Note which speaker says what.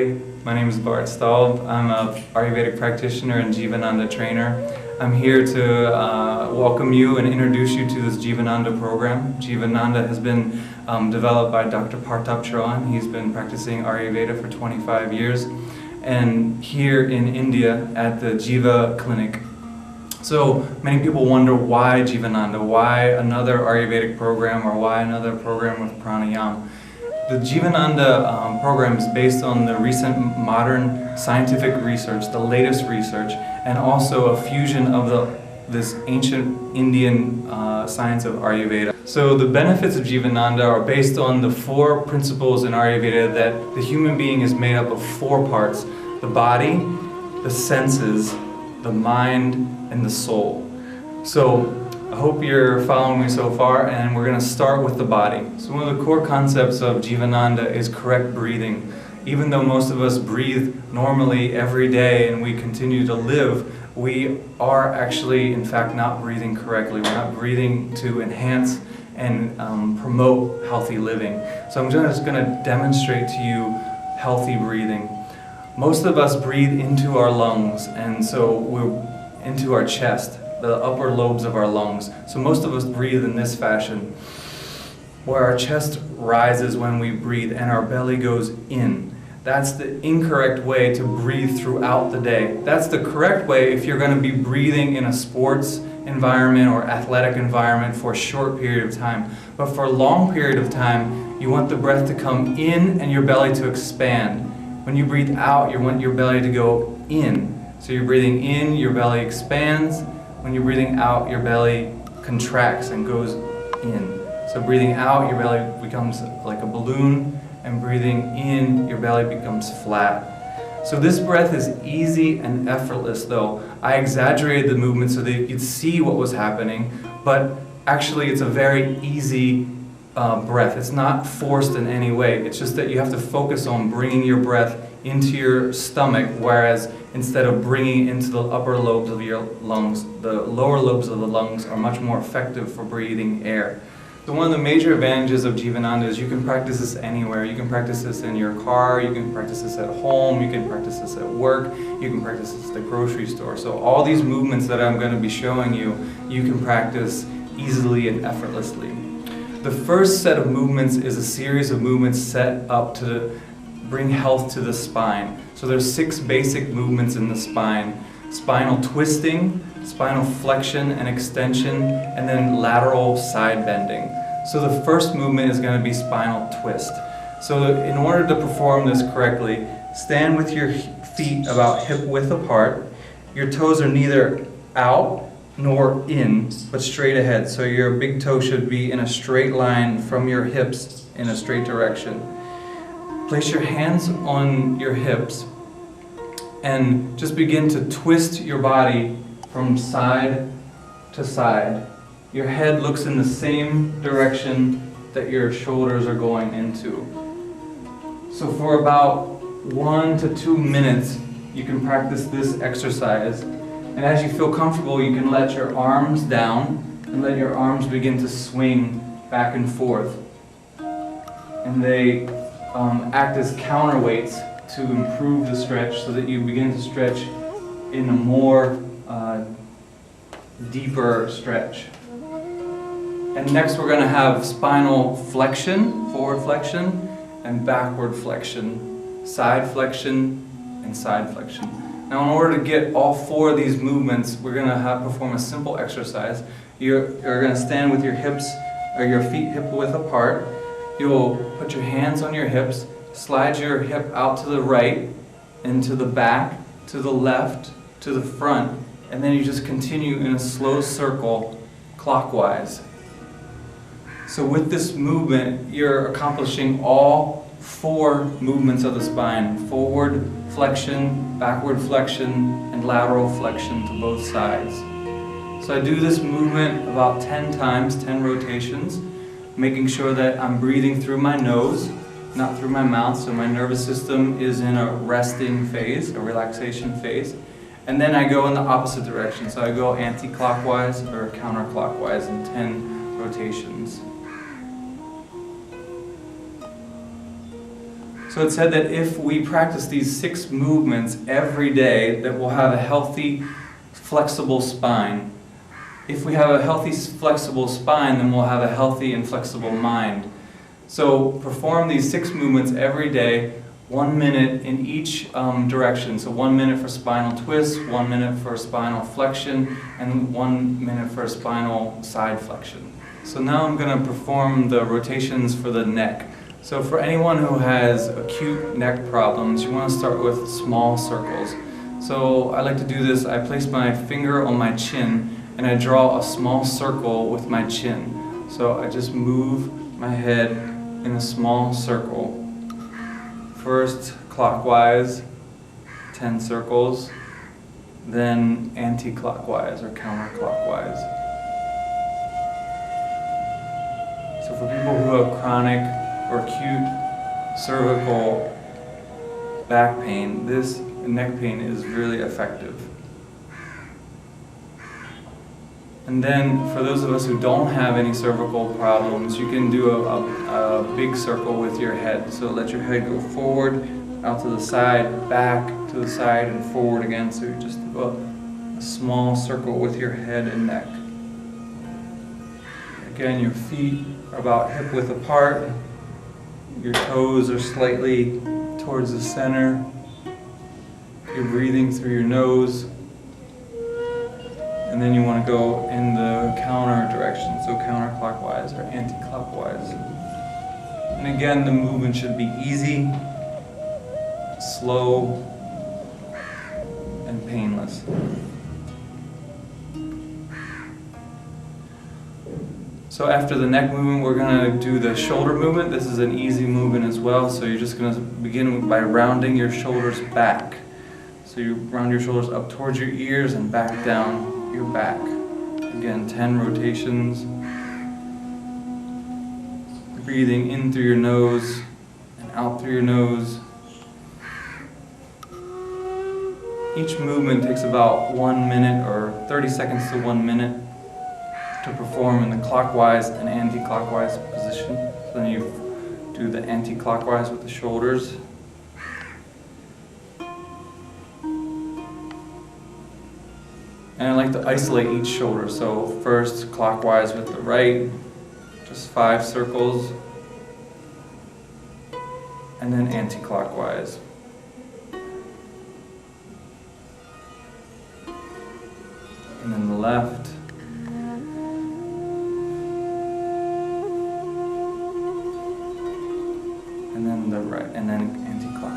Speaker 1: everybody. My name is Bart Staub. I'm a Ayurvedic practitioner and Jivananda trainer. I'm here to welcome you and introduce you to this Jivananda program. Jivananda has been developed by Dr. Part-1. He's been practicing Ayurveda for 25 years, and here in India at the Jiva clinic. So many people wonder why Jivananda, why another Ayurvedic program, or why another program with pranayama. The Jivananda program is based on the recent modern scientific research, the latest research, and also a fusion of this ancient Indian science of Ayurveda. So the benefits of Jivananda are based on the 4 principles in Ayurveda that the human being is made up of 4 parts: the body, the senses, the mind, and the soul. So I hope you're following me so far, and we're going to start with the body. So one of the core concepts of Jivananda is correct breathing. Even though most of us breathe normally every day and we continue to live, we are actually in fact not breathing correctly. We're not breathing to enhance and promote healthy living. So I'm just going to demonstrate to you healthy breathing. Most of us breathe into our lungs, and so we're into our chest, the upper lobes of our lungs. So most of us breathe in this fashion, where our chest rises when we breathe and our belly goes in. That's the incorrect way to breathe throughout the day. That's the correct way if you're going to be breathing in a sports environment or athletic environment for a short period of time. But for a long period of time, you want the breath to come in and your belly to expand. When you breathe out, you want your belly to go in. So you're breathing in, your belly expands. When you're breathing out, your belly contracts and goes in. So breathing out, your belly becomes like a balloon, and breathing in, your belly becomes flat. So this breath is easy and effortless, though. I exaggerated the movement so that you could see what was happening, but actually it's a very easy breath. It's not forced in any way. It's just that you have to focus on bringing your breath into your stomach, whereas instead of bringing it into the upper lobes of your lungs, the lower lobes of the lungs are much more effective for breathing air. So one of the major advantages of Jivananda is you can practice this anywhere. You can practice this in your car, you can practice this at home, you can practice this at work, you can practice this at the grocery store. So all these movements that I'm going to be showing you, you can practice easily and effortlessly. The first set of movements is a series of movements set up to bring health to the spine. So there's 6 basic movements in the spine: spinal twisting, spinal flexion and extension, and then lateral side bending. So the first movement is going to be spinal twist. So in order to perform this correctly, stand with your feet about hip width apart. Your toes are neither out nor in, but straight ahead. So your big toe should be in a straight line from your hips in a straight direction. Place your hands on your hips and just begin to twist your body from side to side. Your head looks in the same direction that your shoulders are going into. So for about 1 to 2 minutes, you can practice this exercise. And as you feel comfortable, you can let your arms down and let your arms begin to swing back and forth. And they act as counterweights to improve the stretch, so that you begin to stretch in a more deeper stretch. And next we're going to have spinal flexion, forward flexion, and backward flexion, side flexion, and side flexion. Now in order to get all 4 of these movements, we're going to perform a simple exercise. You're going to stand with your hips, or your feet hip width apart. You'll put your hands on your hips, slide your hip out to the right, and to the back, to the left, to the front, and then you just continue in a slow circle clockwise. So with this movement, you're accomplishing all 4 movements of the spine: forward flexion, backward flexion, and lateral flexion to both sides. So I do this movement about 10 times, 10 rotations, making sure that I'm breathing through my nose, not through my mouth, so my nervous system is in a resting phase, a relaxation phase. And then I go in the opposite direction, so I go anti-clockwise or counterclockwise in 10 rotations. So it's said that if we practice these 6 movements every day, that we'll have a healthy, flexible spine. If we have a healthy, flexible spine, then we'll have a healthy and flexible mind. So perform these 6 movements every day, 1 minute in each direction. So 1 minute for spinal twist, 1 minute for spinal flexion, and 1 minute for spinal side flexion. So now I'm going to perform the rotations for the neck. So for anyone who has acute neck problems, you want to start with small circles. So I like to do this. I place my finger on my chin and I draw a small circle with my chin. So I just move my head in a small circle. First clockwise, 10 circles, then anti-clockwise or counterclockwise. So for people who have chronic or acute cervical back pain, this neck pain is really effective. And then for those of us who don't have any cervical problems, you can do a big circle with your head. So let your head go forward, out to the side, back to the side, and forward again. So you just do a small circle with your head and neck. Again, your feet are about hip width apart. Your toes are slightly towards the center. You're breathing through your nose. And then you want to go in the counter direction, so counterclockwise or anti-clockwise. And again, the movement should be easy, slow, and painless. So after the neck movement, we're going to do the shoulder movement. This is an easy movement as well. So you're just going to begin by rounding your shoulders back. So you round your shoulders up towards your ears and back down your back. Again, 10 rotations. Breathing in through your nose and out through your nose. Each movement takes about 1 minute or 30 seconds to 1 minute to perform in the clockwise and anti-clockwise position. So then you do the anti-clockwise with the shoulders. And I like to isolate each shoulder. So first clockwise with the right, just 5 circles. And then anti-clockwise. And then the left. And then the right, and then anti-clockwise.